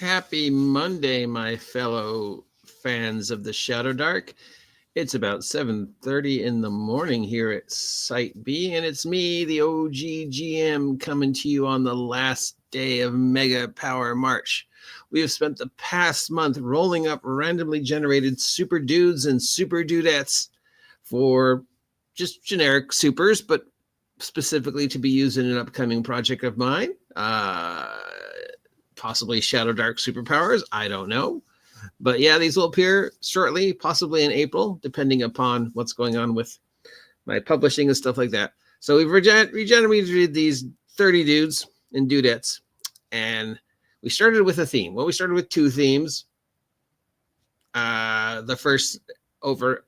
Happy Monday, my fellow fans of the Shadowdark. It's about 7:30 in the morning here at Site B, and it's me, the OGGM, coming to you on the last day of Mega Power March. We have spent the past month rolling up randomly generated super dudes and super dudettes for just generic supers, but specifically to be used in an upcoming project of mine. Possibly Shadowdark Superpowers. I don't know. But yeah, these will appear shortly, possibly in April, depending upon what's going on with my publishing and stuff like that. So we've regenerated these 30 dudes and dudettes, and we started with a theme. Well, we started with two themes. The first overarching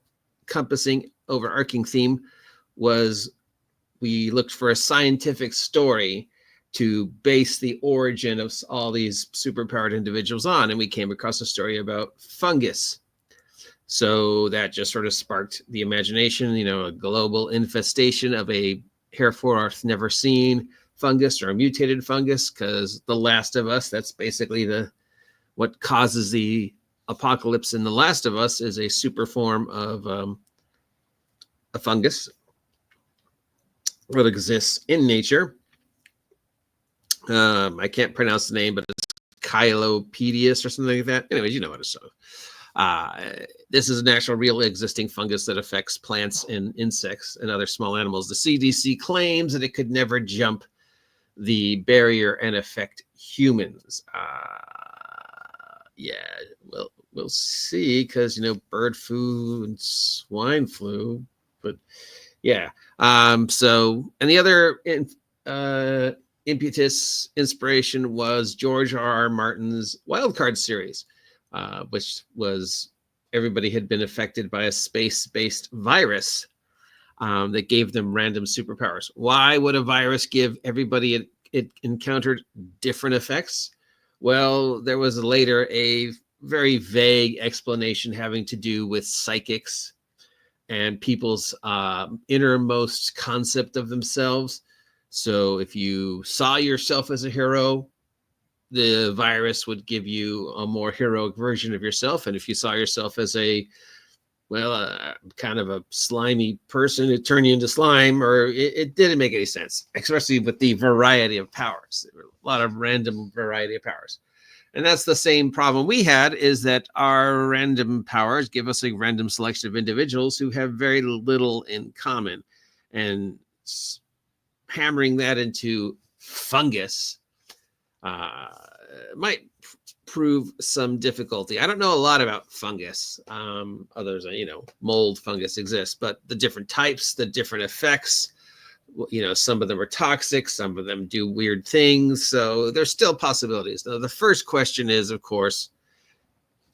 theme was we looked for a scientific story to base the origin of all these superpowered individuals on, and we came across a story about Fungus. So that just sort of sparked the imagination, a global infestation of a heretofore never seen fungus or a mutated fungus, because The Last of Us, that's basically what causes the apocalypse in The Last of Us, is a super form of a fungus that exists in nature. I can't pronounce the name, but it's Chylopedius or something like that. Anyways, you know what it's this is a natural, real existing fungus that affects plants and insects and other small animals. The CDC claims that it could never jump the barrier and affect humans. Yeah, well, we'll see, because, bird flu and swine flu, but yeah. So, and the other impetus inspiration was George R.R. Martin's Wildcards series, which was everybody had been affected by a space-based virus that gave them random superpowers. Why would a virus give everybody it encountered different effects? Well, there was later a very vague explanation having to do with psychics and people's innermost concept of themselves. So if you saw yourself as a hero, the virus would give you a more heroic version of yourself. And if you saw yourself as kind of a slimy person, it turned you into slime, or it didn't make any sense, especially with the variety of powers. There were a lot of random variety of powers. And that's the same problem we had, is that our random powers give us a random selection of individuals who have very little in common. And hammering that into Fungus might prove some difficulty. I don't know a lot about fungus. Others, mold fungus exists, but the different types, the different effects, some of them are toxic, some of them do weird things. So there's still possibilities. Now, the first question is, of course,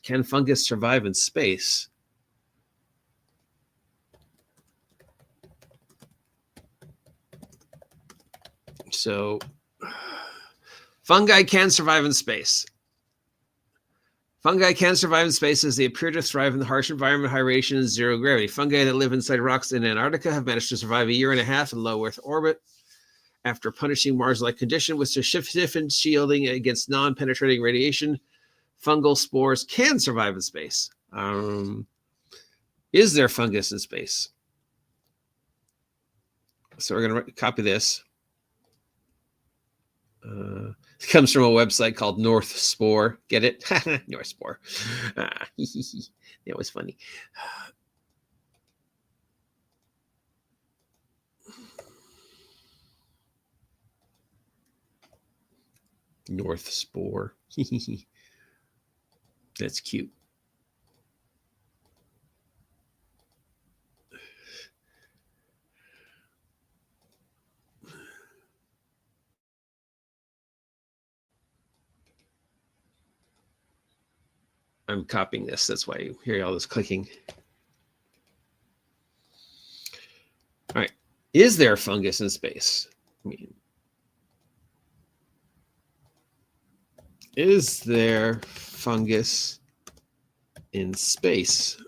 can fungus survive in space? So fungi can survive in space. Fungi can survive in space as they appear to thrive in the harsh environment, high radiation, and zero gravity. Fungi that live inside rocks in Antarctica have managed to survive a year and a half in low Earth orbit after punishing Mars-like condition with significant shielding against non-penetrating radiation. Fungal spores can survive in space. Is there fungus in space? So we're going to copy this. It comes from a website called North Spore. Get it? North Spore. That was funny. North Spore. That's cute. I'm copying this. That's why you hear all this clicking. All right. Is there fungus in space? Is there fungus in space?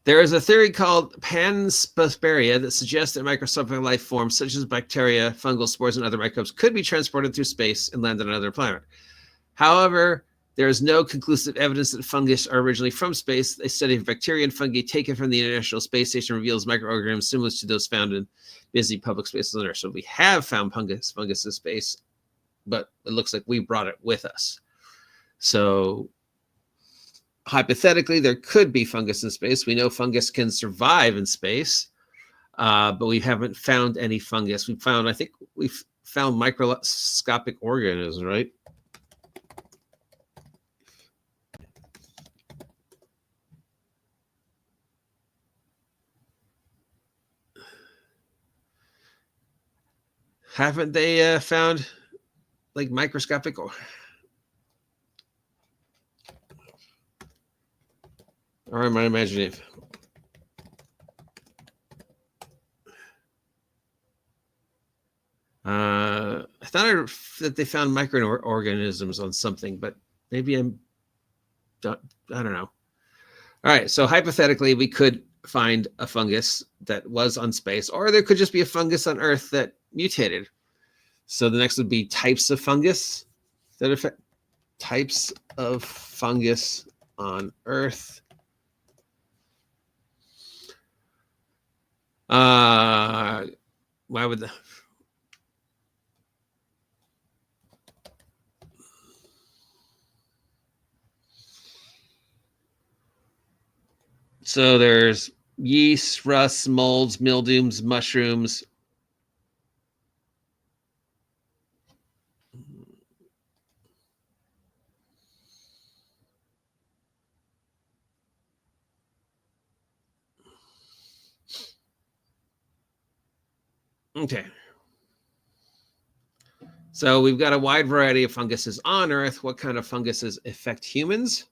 There is a theory called panspermia that suggests that microscopic life forms such as bacteria, fungal spores, and other microbes could be transported through space and land on another planet. However, there is no conclusive evidence that fungus are originally from space. A study of bacteria and fungi taken from the International Space Station reveals microorganisms similar to those found in busy public spaces on Earth. So we have found fungus in space, but it looks like we brought it with us. So hypothetically, there could be fungus in space. We know fungus can survive in space, but we haven't found any fungus. I think we've found microscopic organisms, right? Haven't they found like microscopic? Or am I imagining? I thought that they found microorganisms on something, but maybe I don't know. All right, so hypothetically, we could find a fungus that was on space, or there could just be a fungus on Earth that mutated. So the next would be types of fungus that affect types of fungus on Earth. Why would the so there's yeast, rust, molds, mildews, mushrooms. Okay. So we've got a wide variety of funguses on Earth. What kind of funguses affect humans?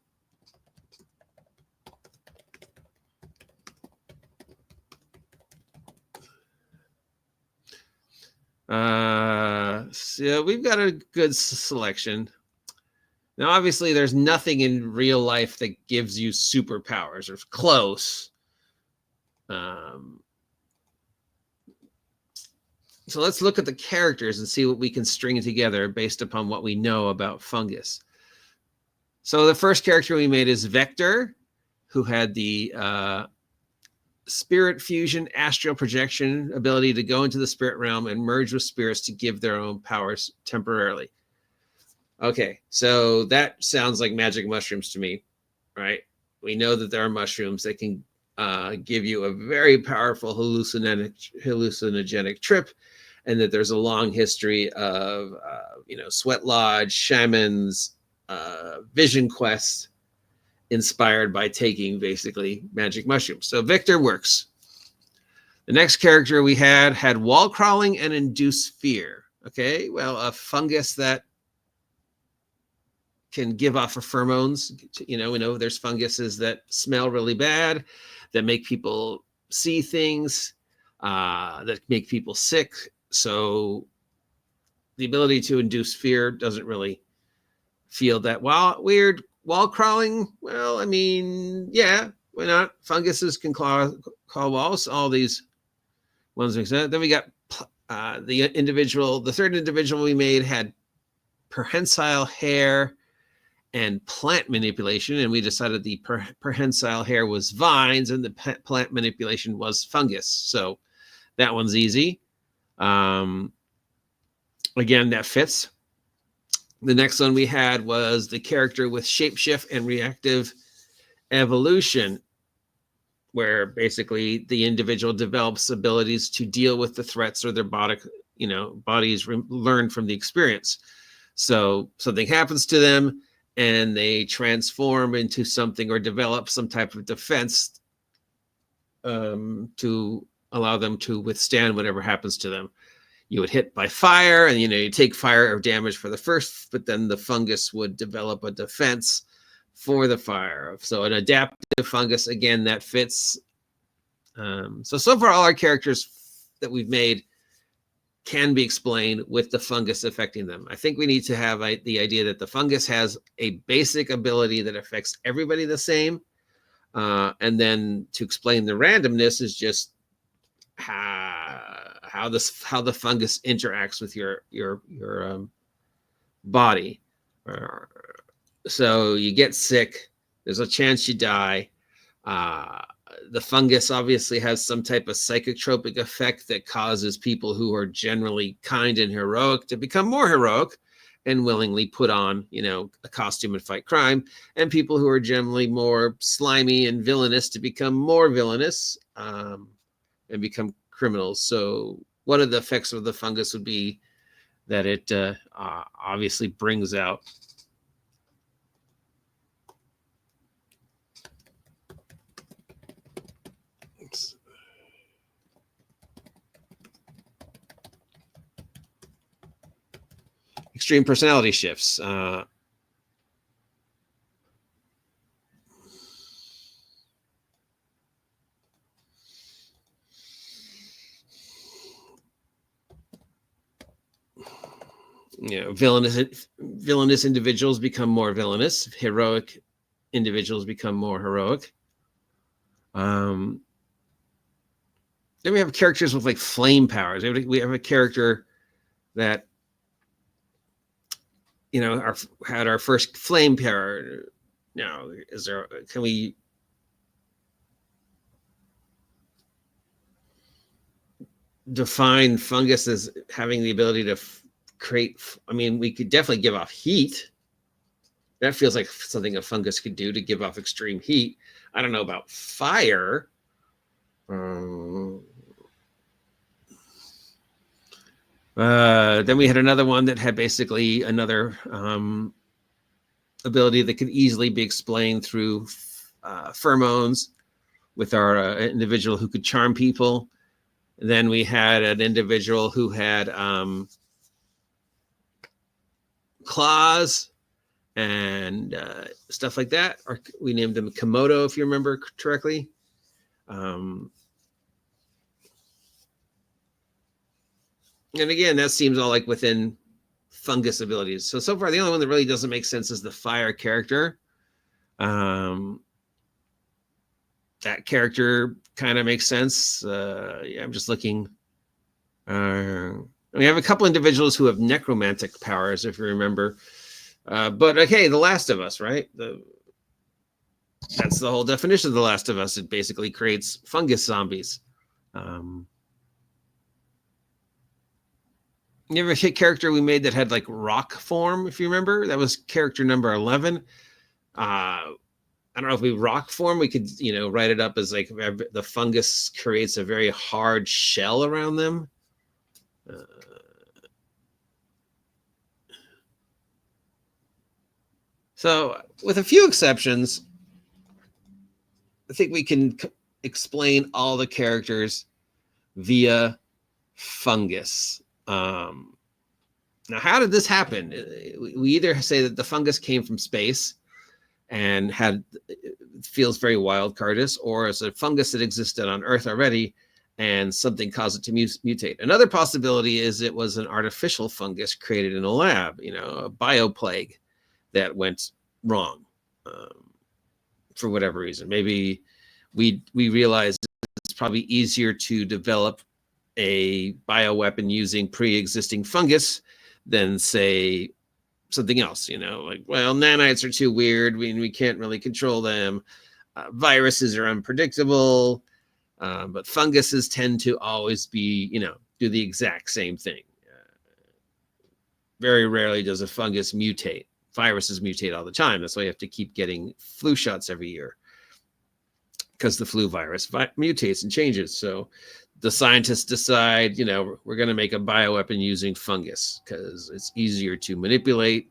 So we've got a good selection. Now, obviously, there's nothing in real life that gives you superpowers or close. So let's look at the characters and see what we can string together based upon what we know about fungus. So the first character we made is Vector, who had the spirit fusion, astral projection ability to go into the spirit realm and merge with spirits to give their own powers temporarily. Okay, so that sounds like magic mushrooms to me, right? We know that there are mushrooms that can give you a very powerful hallucinogenic trip, and that there's a long history of sweat lodge, shamans, vision quests inspired by taking basically magic mushrooms. So Victor works. The next character we had wall crawling and induce fear. Okay, well, a fungus that can give off pheromones. We know there's funguses that smell really bad, that make people see things, that make people sick. So the ability to induce fear doesn't really feel that weird. Wall crawling, well, I mean, yeah, why not? Funguses can crawl walls, all these ones make sense. Then we got the third individual we made had prehensile hair and plant manipulation, and we decided the prehensile hair was vines and the plant manipulation was fungus. So that one's easy. Again, that fits. The next one we had was the character with shapeshift and reactive evolution, where basically the individual develops abilities to deal with the threats or their bodies learn from the experience. So something happens to them and they transform into something or develop some type of defense to allow them to withstand whatever happens to them. You would hit by fire and, you take fire or damage for the first, but then the fungus would develop a defense for the fire. So an adaptive fungus, again, that fits. So far, all our characters that we've made can be explained with the fungus affecting them. I think we need to have the idea that the fungus has a basic ability that affects everybody the same. And then to explain the randomness is just how the fungus interacts with your body. So you get sick, there's a chance you die. The fungus obviously has some type of psychotropic effect that causes people who are generally kind and heroic to become more heroic and willingly put on, a costume and fight crime, and people who are generally more slimy and villainous to become more villainous and become criminals. So one of the effects of the fungus would be that it obviously brings out extreme personality shifts. Villainous individuals become more villainous. Heroic individuals become more heroic. Then we have characters with like flame powers. We have a character that had our first flame power. Now, can we define fungus as having the ability to create? I mean, we could definitely give off heat. That feels like something a fungus could do, to give off extreme heat. I don't know about fire. Then we had another one that had basically another ability that could easily be explained through pheromones, with our individual who could charm people. And then we had an individual who had claws and stuff like that. Or we named him Komodo, if you remember correctly. And again, that seems all like within fungus abilities. So far, the only one that really doesn't make sense is the fire character. That character kind of makes sense. I'm just looking. We have a couple individuals who have necromantic powers, if you remember. But okay, The Last of Us, right? That's the whole definition of The Last of Us. It basically creates fungus zombies. You ever hit character we made that had like rock form, if you remember? That was character number 11. I don't know if we rock form, we could, write it up as like the fungus creates a very hard shell around them. So with a few exceptions, I think we can explain all the characters via fungus. Now, how did this happen? We either say that the fungus came from space and feels very wildcardish, or it's a fungus that existed on Earth already and something caused it to mutate. Another possibility is it was an artificial fungus created in a lab, a bioplague that went wrong for whatever reason. Maybe we realized it's probably easier to develop a bioweapon using pre-existing fungus than, say, something else, nanites are too weird. We can't really control them. Viruses are unpredictable, but funguses tend to always be, do the exact same thing. Very rarely does a fungus mutate. Viruses mutate all the time. That's why you have to keep getting flu shots every year, because the flu virus mutates and changes. So the scientists decide, we're going to make a bioweapon using fungus because it's easier to manipulate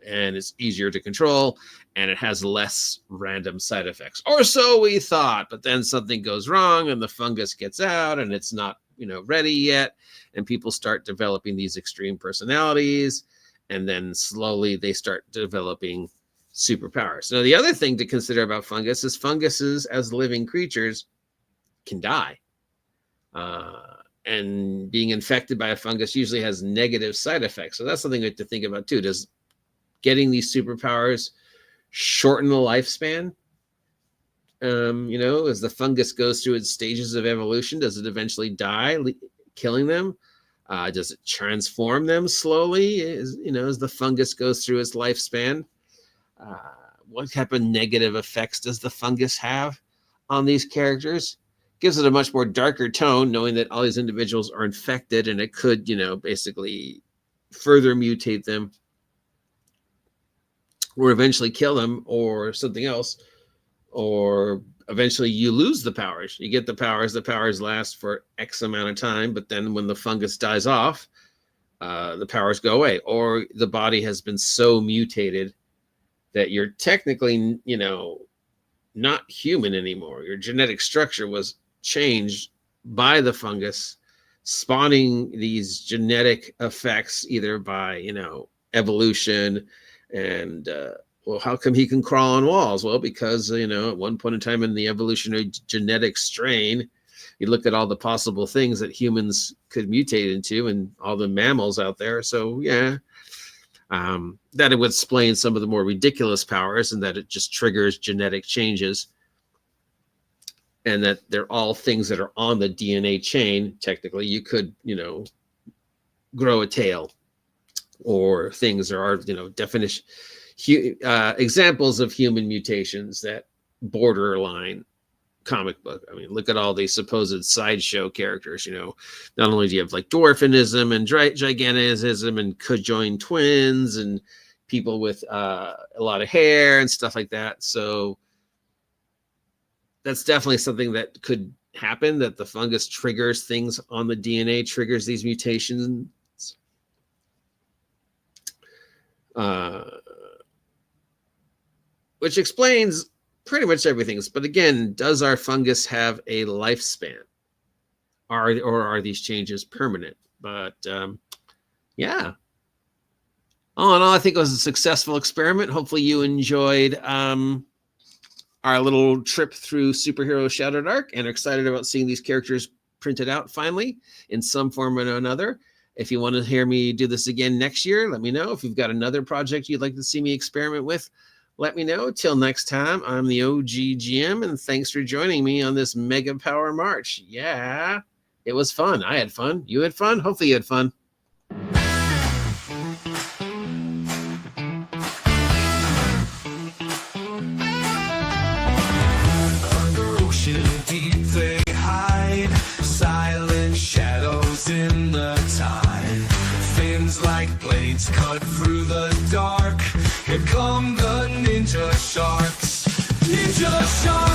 and it's easier to control, and it has less random side effects. Or so we thought, but then something goes wrong and the fungus gets out and it's not, ready yet. And people start developing these extreme personalities, and then slowly they start developing superpowers. Now, the other thing to consider about fungus is funguses as living creatures can die. And being infected by a fungus usually has negative side effects. So that's something we have to think about too. Does getting these superpowers shorten the lifespan As the fungus goes through its stages of evolution, does it eventually die, killing them? Does it transform them slowly as the fungus goes through its lifespan? What type of negative effects does the fungus have on these characters? Gives it a much more darker tone, knowing that all these individuals are infected and it could, basically further mutate them or eventually kill them or something else, or eventually you lose the powers. You get the powers last for X amount of time, but then when the fungus dies off, the powers go away, or the body has been so mutated that you're technically, not human anymore. Your genetic structure was changed by the fungus, spawning these genetic effects either by, evolution and, well, how come he can crawl on walls? Well, because, at one point in time in the evolutionary genetic strain, you look at all the possible things that humans could mutate into and all the mammals out there. So, yeah, that it would explain some of the more ridiculous powers and that it just triggers genetic changes and that they're all things that are on the DNA chain. Technically, you could, grow a tail or things there are, definition. Examples of human mutations that borderline comic book. I mean, look at all these supposed sideshow characters. Not only do you have like dwarfinism and gigantism and conjoined twins and people with a lot of hair and stuff like that. So that's definitely something that could happen, that the fungus triggers things on the DNA, triggers these mutations. Which explains pretty much everything. But again, does our fungus have a lifespan? Or are these changes permanent? But yeah. All in all, I think it was a successful experiment. Hopefully you enjoyed our little trip through Superhero Shadowdark and are excited about seeing these characters printed out finally in some form or another. If you want to hear me do this again next year, let me know. If you've got another project you'd like to see me experiment with, let me know. Till next time, I'm the OGGM, and thanks for joining me on this Mega Power March. Yeah, it was fun. I had fun. You had fun? Hopefully you had fun. Under ocean deep they hide, silent shadows in the tide. Fins like blades cut through the dark. Here come the ninja sharks. Ninja sharks!